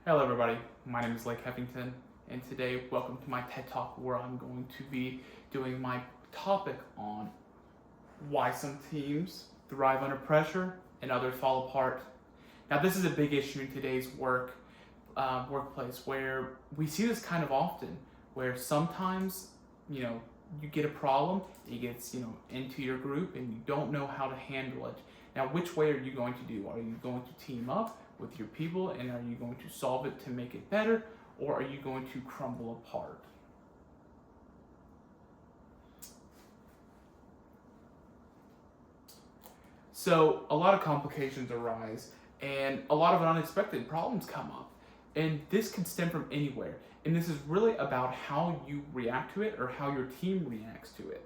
Hello everybody, my name is Lake Heffington, and today welcome to my TED Talk where I'm going to be doing my topic on why some teams thrive under pressure and others fall apart. Now this is a big issue in today's workplace where we see this kind of often, where sometimes, you get a problem, it gets, into your group and you don't know how to handle it. Now, which way are you going to do? Are you going to team up with your people and are you going to solve it to make it better, or are you going to crumble apart? So a lot of complications arise and a lot of unexpected problems come up. And this can stem from anywhere. And this is really about how you react to it or how your team reacts to it.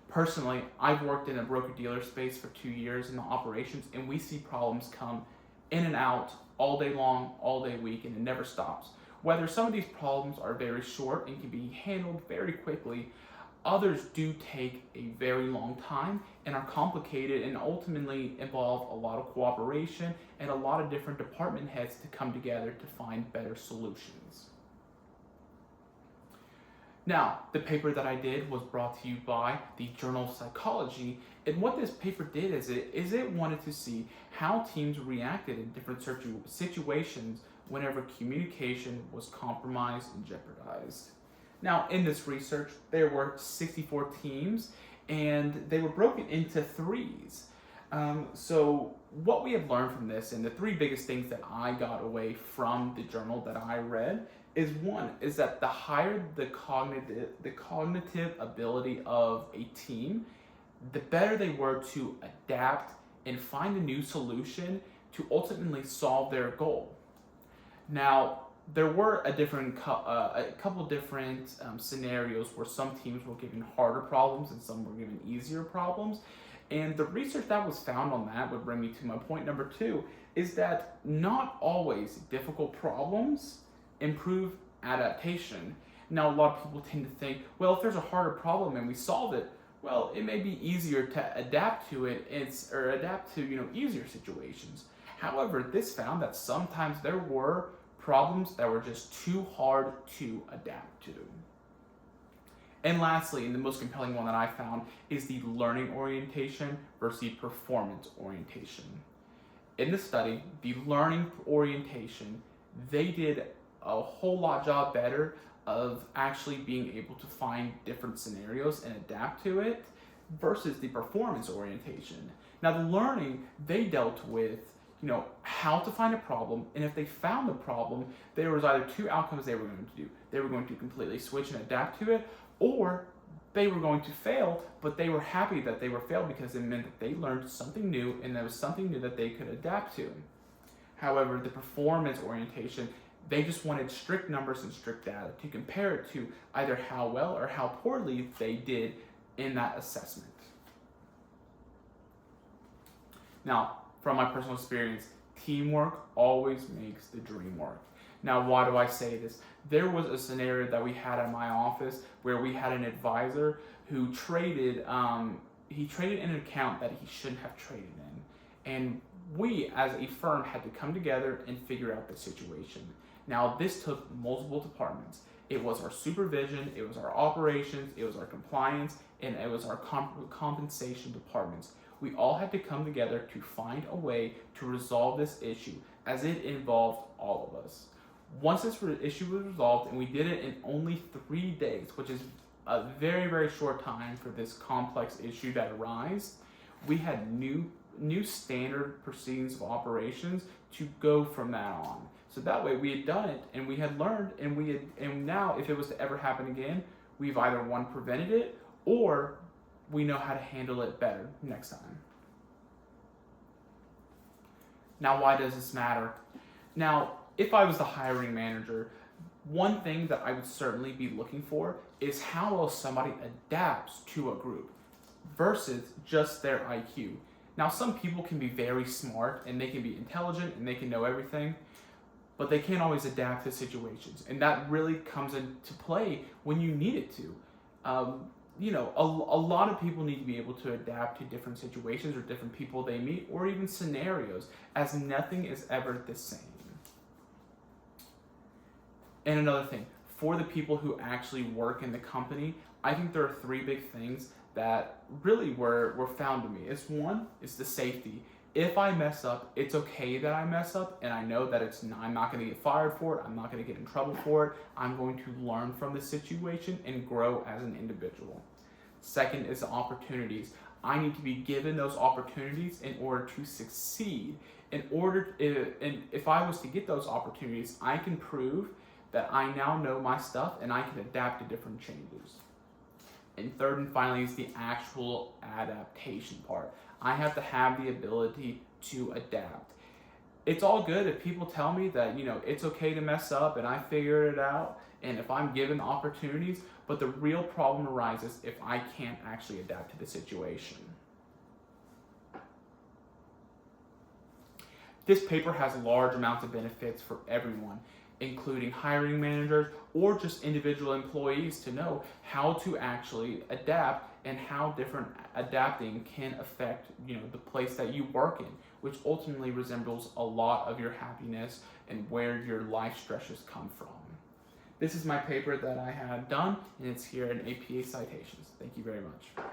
Personally, I've worked in a broker-dealer space for 2 years in the operations, and we see problems come in and out all day long, all day week, and it never stops. Whether some of these problems are very short and can be handled very quickly, others do take a very long time and are complicated and ultimately involve a lot of cooperation and a lot of different department heads to come together to find better solutions. Now, the paper that I did was brought to you by the Journal of Psychology, and what this paper did is it wanted to see how teams reacted in different situations whenever communication was compromised and jeopardized. Now, in this research, there were 64 teams, and they were broken into threes. So what we have learned from this, and the three biggest things that I got away from the journal that I read, is that the higher the cognitive ability of a team, the better they were to adapt and find a new solution to ultimately solve their goal. Now, there were a couple different scenarios where some teams were given harder problems and some were given easier problems. And the research that was found on that would bring me to my point number 2, is that not always difficult problems improve adaptation. Now, a lot of people tend to think, well, if there's a harder problem and we solve it, well, it may be easier to adapt to it or adapt to easier situations. However, this found that sometimes there were problems that were just too hard to adapt to. And lastly, and the most compelling one that I found, is the learning orientation versus the performance orientation. In the study, the learning orientation, they did a whole lot job better of actually being able to find different scenarios and adapt to it versus the performance orientation. Now, the learning, they dealt with how to find a problem, and if they found the problem, there was either two outcomes they were going to do. They were going to completely switch and adapt to it, or they were going to fail, but they were happy that they were failed because it meant that they learned something new and there was something new that they could adapt to. However, the performance orientation, they just wanted strict numbers and strict data to compare it to either how well or how poorly they did in that assessment. Now, from my personal experience, teamwork always makes the dream work. Now, why do I say this? There was a scenario that we had at my office where we had an advisor who traded in an account that he shouldn't have traded in. And we, as a firm, had to come together and figure out the situation. Now, this took multiple departments. It was our supervision, it was our operations, it was our compliance, and it was our compensation departments. We all had to come together to find a way to resolve this issue, as it involved all of us. Once this issue was resolved, and we did it in only 3 days, which is a very, very short time for this complex issue that arose, we had new standard proceedings of operations to go from that on. So that way we had done it and we had learned, and now if it was to ever happen again, we've either prevented it, or we know how to handle it better next time. Now, why does this matter? Now, if I was the hiring manager, one thing that I would certainly be looking for is how well somebody adapts to a group versus just their IQ. Now, some people can be very smart and they can be intelligent and they can know everything, but they can't always adapt to situations. And that really comes into play when you need it to. A lot of people need to be able to adapt to different situations or different people they meet or even scenarios, as nothing is ever the same. And another thing, for the people who actually work in the company, I think there are three big things that really were found to me. It's one, is the safety. If I mess up, it's okay that I mess up, and I know that I'm not going to get fired for it. I'm not going to get in trouble for it. I'm going to learn from the situation and grow as an individual. Second is the opportunities. I need to be given those opportunities in order to succeed. And if I was to get those opportunities, I can prove that I now know my stuff and I can adapt to different changes. And third and finally is the actual adaptation part. I have to have the ability to adapt. It's all good if people tell me that, it's okay to mess up and I figure it out, and if I'm given opportunities, but the real problem arises if I can't actually adapt to the situation. This paper has large amounts of benefits for everyone, including hiring managers or just individual employees, to know how to actually adapt and how different adapting can affect the place that you work in, which ultimately resembles a lot of your happiness and where your life stresses come from. This is my paper that I had done, and it's here in APA Citations. Thank you very much.